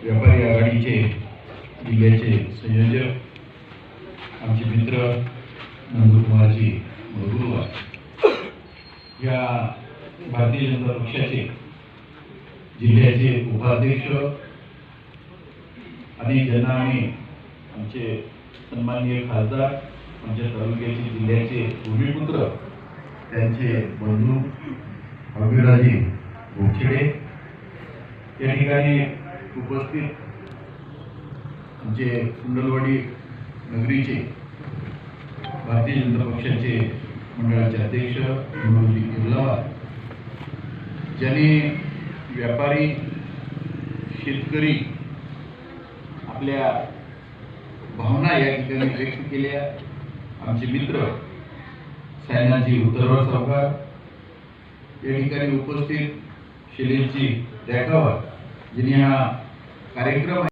व्यापारी आघाडीचे जिल्ह्याचे संयोजक आमचे मित्र नंदकुमारजी मुरगुरवार, या भारतीय जनता पक्षाचे जिल्ह्याचे उपाध्यक्ष आणि ज्यांना आमचे सन्माननीय खासदार, आमच्या तालुक्याचे जिल्ह्याचे भूमिपुत्र, त्यांचे बंधू अभिराजी गोखले, या ठिकाणी उपस्थित आमचे कुंडलवाडी नगरीचे भारतीय जनता पक्षाचे मंडळाचे अध्यक्ष मनोजी किर्लावार, ज्यांनी व्यापारी, शेतकरी आपल्या भावना या ठिकाणी व्यक्त केल्या, आमचे मित्र सायनाजी उत्तरवर सावकार, या ठिकाणी उपस्थित शैलेशजी देखावर, ज्यांनी हा कार्यक्रम